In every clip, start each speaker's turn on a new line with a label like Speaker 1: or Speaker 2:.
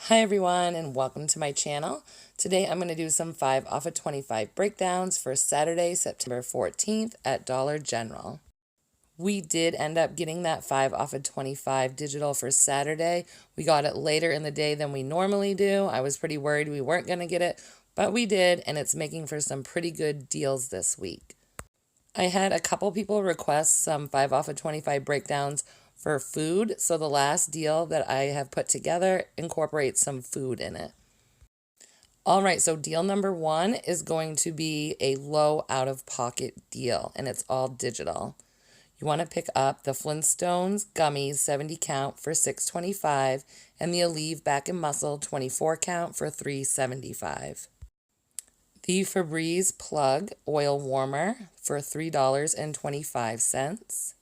Speaker 1: Hi everyone and welcome to my channel. Today I'm going to do some 5 off of 25 breakdowns for Saturday, September 14th at Dollar General. We did end up getting that 5 off of 25 digital for Saturday. We got it later in the day than we normally do. I was pretty worried we weren't going to get it, but we did, and it's making for some pretty good deals this week. I had a couple people request some 5 off of 25 breakdowns for food, so the last deal that I have put together incorporates some food in it. All right, so deal number 1 is going to be a low out-of-pocket deal, and it's all digital. You want to pick up the Flintstones gummies 70 count for $6.25 and the Aleve Back and Muscle 24 count for $3.75. The Febreze Plug Oil Warmer for $3.25.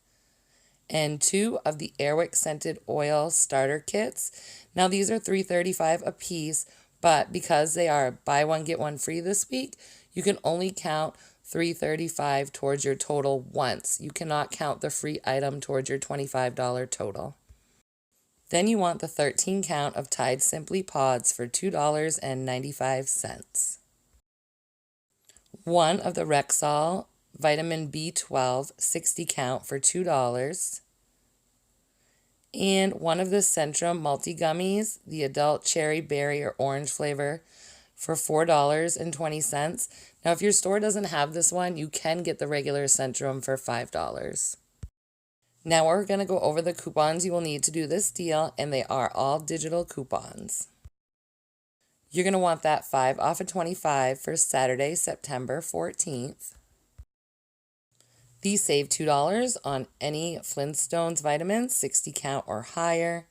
Speaker 1: And 2 of the Airwick Scented Oil Starter Kits. Now these are $3.35 a piece, but because they are buy one get one free this week, you can only count $3.35 towards your total once. You cannot count the free item towards your $25 total. Then you want the 13 count of Tide Simply Pods for $2.95. 1 of the Rexall Vitamin B12 60 count for $2. And 1 of the Centrum Multi Gummies, the adult cherry, berry, or orange flavor for $4.20. Now, if your store doesn't have this one, you can get the regular Centrum for $5. Now we're going to go over the coupons you will need to do this deal, and they are all digital coupons. You're going to want that 5 off of 25 for Saturday, September 14th. These save $2 on any Flintstones vitamins, 60 count or higher.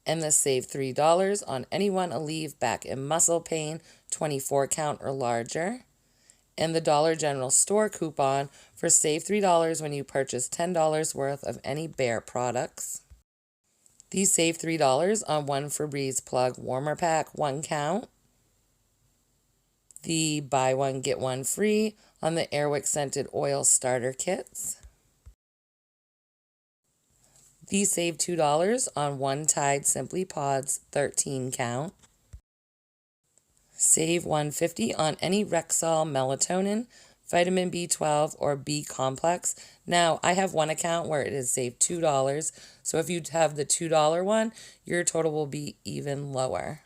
Speaker 1: And the save $3 on anyone Aleve Back and Muscle Pain, 24 count or larger. And the Dollar General store coupon for save $3 when you purchase $10 worth of any Bear products. These save $3 on 1 Febreze Plug Warmer Pack, 1 count. The buy one get one free on the Airwick Scented Oil Starter Kits. These save $2 on 1 Tide Simply Pods 13 count. Save $1.50 on any Rexall Melatonin, Vitamin B12, or B Complex. Now, I have one account where it is saved $2, so if you have the $2 one, your total will be even lower.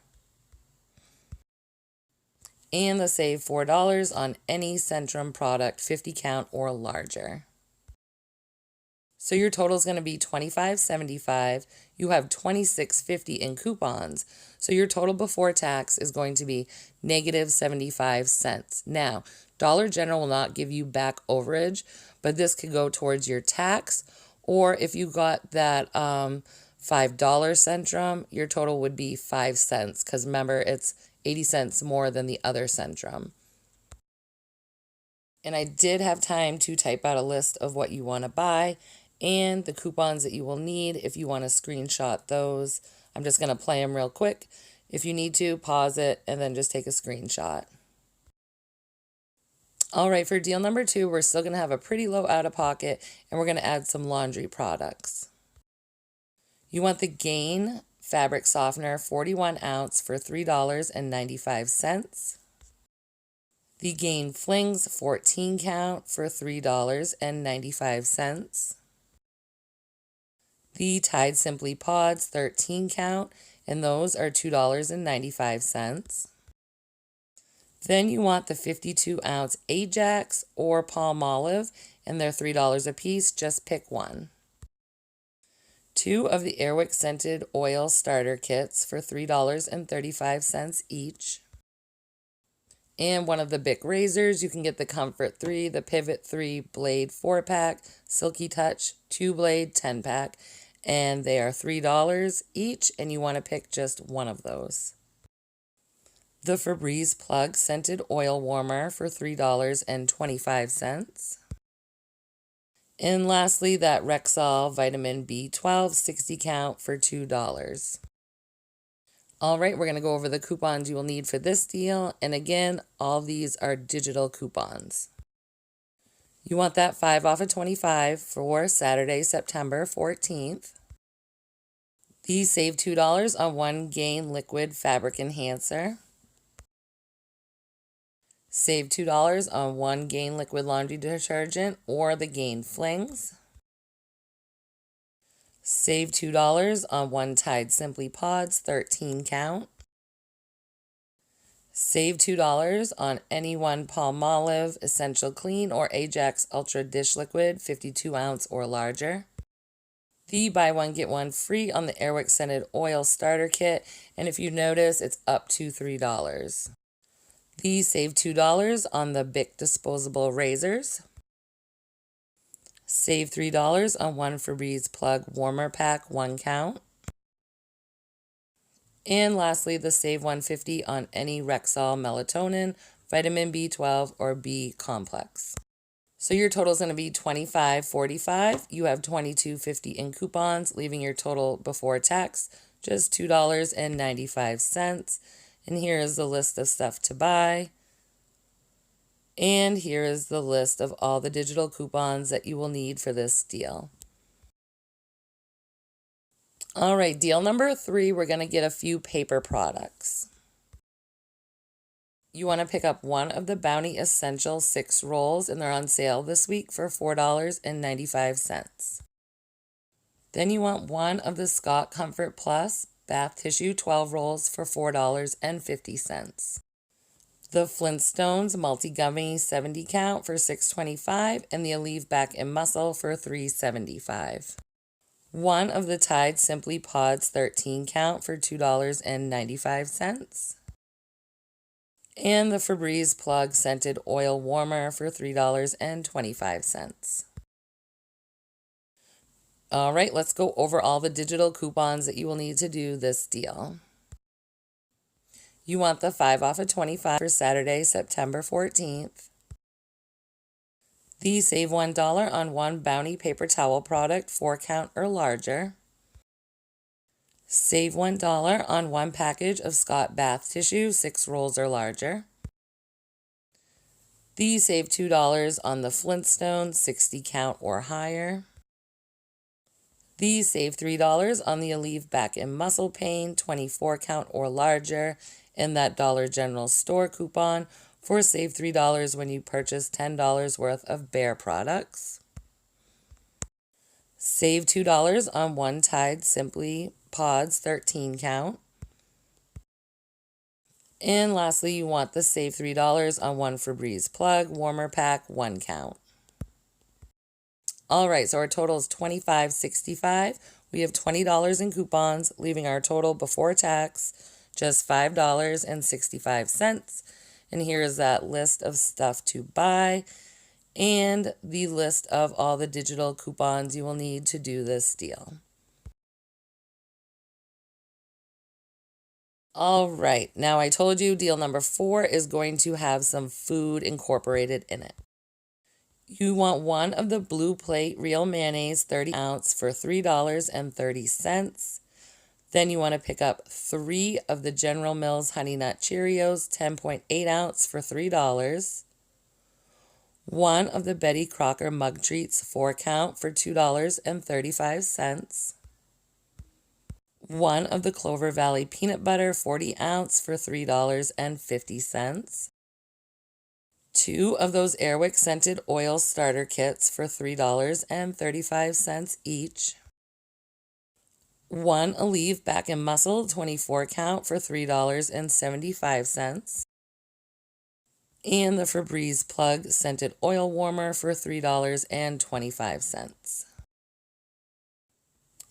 Speaker 1: And the save $4 on any Centrum product 50 count or larger. So your total is going to be $25.75. You have $26.50 in coupons. So your total before tax is going to be negative 75 cents. Now, Dollar General will not give you back overage, but this could go towards your tax, or if you got that $5 Centrum, your total would be 5 cents, because remember, it's 80 cents more than the other Centrum. And I did have time to type out a list of what you want to buy and the coupons that you will need if you want to screenshot those. I'm just going to play them real quick. If you need to, pause it and then just take a screenshot. All right, for deal number 2, we're still going to have a pretty low out-of-pocket, and we're going to add some laundry products. You want the Gain Fabric Softener 41 ounce for $3.95. The Gain Flings 14 count for $3.95. The Tide Simply Pods 13 count, and those are $2.95. Then you want the 52 ounce Ajax or Palmolive, and they're $3 a piece, just pick one. 2 of the Airwick Scented Oil Starter Kits for $3.35 each. And 1 of the Bic razors. You can get the Comfort 3, the Pivot 3 Blade 4-pack, Silky Touch 2-blade 10-pack, and they are $3 each, and you want to pick just one of those. The Febreze Plug Scented Oil Warmer for $3.25. And lastly, that Rexall Vitamin B12 60 count for $2. All right, we're going to go over the coupons you will need for this deal. And again, all these are digital coupons. You want that 5 off of 25 for Saturday, September 14th. The save $2 on one Gain Liquid Fabric Enhancer. Save $2 on one Gain Liquid Laundry Detergent or the Gain Flings. Save $2 on one Tide Simply Pods 13 count. Save $2 on any one Palmolive Essential Clean or Ajax Ultra Dish Liquid 52 ounce or larger. The buy one get one free on the Airwick Scented Oil Starter Kit, and if you notice, it's up to $3. The save $2 on the Bic disposable razors. Save $3 on one Febreze Plug Warmer Pack 1 count. And lastly, the save $150 on any Rexall melatonin, vitamin B12, or B complex. So your total is going to be $25.45. You have $22.50 in coupons, leaving your total before tax just $2.95. And here is the list of stuff to buy. And here is the list of all the digital coupons that you will need for this deal. All right, deal number 3, we're going to get a few paper products. You want to pick up one of the Bounty Essential 6 rolls, and they're on sale this week for $4.95. Then you want one of the Scott Comfort Plus Bath Tissue 12 rolls for $4.50. The Flintstones Multi-Gummy 70 count for $6.25, and the Aleve Back and Muscle for $3.75. One of the Tide Simply Pods 13 count for $2.95. And the Febreze Plug Scented Oil Warmer for $3.25. All right, let's go over all the digital coupons that you will need to do this deal. You want the 5 off of 25 for Saturday, September 14th. The save $1 on one Bounty paper towel product 4 count or larger. Save $1 on one package of Scott Bath Tissue 6 rolls or larger. The save $2 on the Flintstones 60 count or higher. The save $3 on the Aleve Back and Muscle Pain 24 count or larger, and that Dollar General store coupon for save $3 when you purchase $10 worth of Bear products. Save $2 on one Tide Simply Pods 13 count. And lastly, you want the save $3 on one Febreze Plug Warmer Pack 1 count. All right, so our total is $25.65. We have $20 in coupons, leaving our total before tax just $5.65. And here is that list of stuff to buy and the list of all the digital coupons you will need to do this deal. All right, now I told you deal number 4 is going to have some food incorporated in it. You want one of the Blue Plate Real Mayonnaise 30 ounce for $3.30. Then you want to pick up 3 of the General Mills Honey Nut Cheerios 10.8 ounce for $3. One of the Betty Crocker Mug Treats 4 count for $2.35. One of the Clover Valley Peanut Butter 40 ounce for $3.50. 2 of those Airwick Scented Oil Starter Kits for $3.35 each. 1 Aleve Back and Muscle 24 count for $3.75. And the Febreze Plug Scented Oil Warmer for $3.25.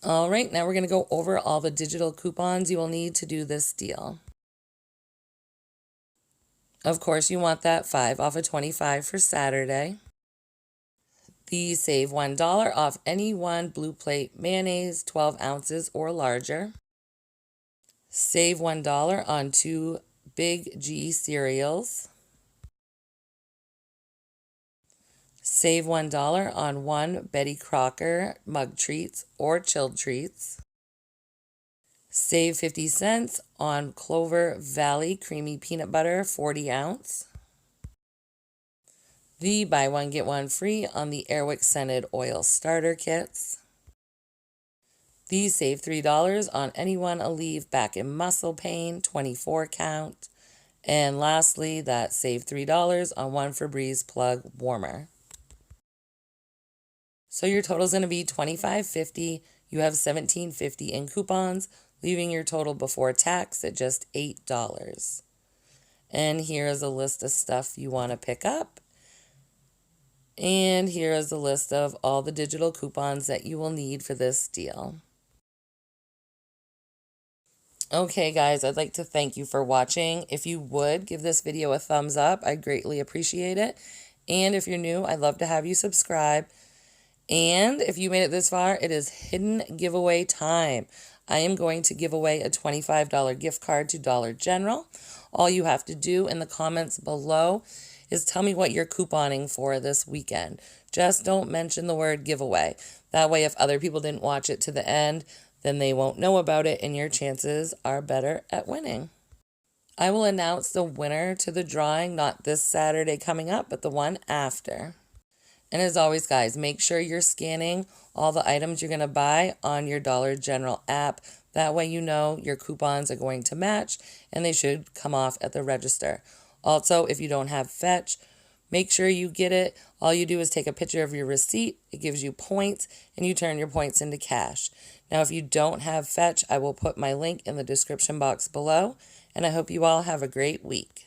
Speaker 1: All right, now we're going to go over all the digital coupons you will need to do this deal. Of course, you want that 5 off of 25 for Saturday. The save $1 off any one Blue Plate mayonnaise 12 ounces or larger. Save $1 on 2 Big G cereals. Save $1 on 1 Betty Crocker Mug Treats or Chilled Treats. Save 50 cents on Clover Valley Creamy Peanut Butter 40 ounce. The buy one get one free on the Airwick Scented Oil Starter Kits. These save $3 on anyone Aleve back in muscle pain, 24 count. And lastly, that save $3 on one Febreze plug warmer. So your total is going to be $25.50. You have $17.50 in coupons, leaving your total before tax at just $8. And here is a list of stuff you want to pick up. And here is a list of all the digital coupons that you will need for this deal. Okay, guys, I'd like to thank you for watching. If you would, give this video a thumbs up. I'd greatly appreciate it. And if you're new, I'd love to have you subscribe. And if you made it this far, it is hidden giveaway time. I am going to give away a $25 gift card to Dollar General. All you have to do in the comments below is tell me what you're couponing for this weekend. Just don't mention the word giveaway. That way, if other people didn't watch it to the end, then they won't know about it and your chances are better at winning. I will announce the winner to the drawing, not this Saturday coming up, but the one after. And as always, guys, make sure you're scanning all the items you're going to buy on your Dollar General app. That way you know your coupons are going to match and they should come off at the register. Also, if you don't have Fetch, make sure you get it. All you do is take a picture of your receipt. It gives you points and you turn your points into cash. Now, if you don't have Fetch, I will put my link in the description box below. And I hope you all have a great week.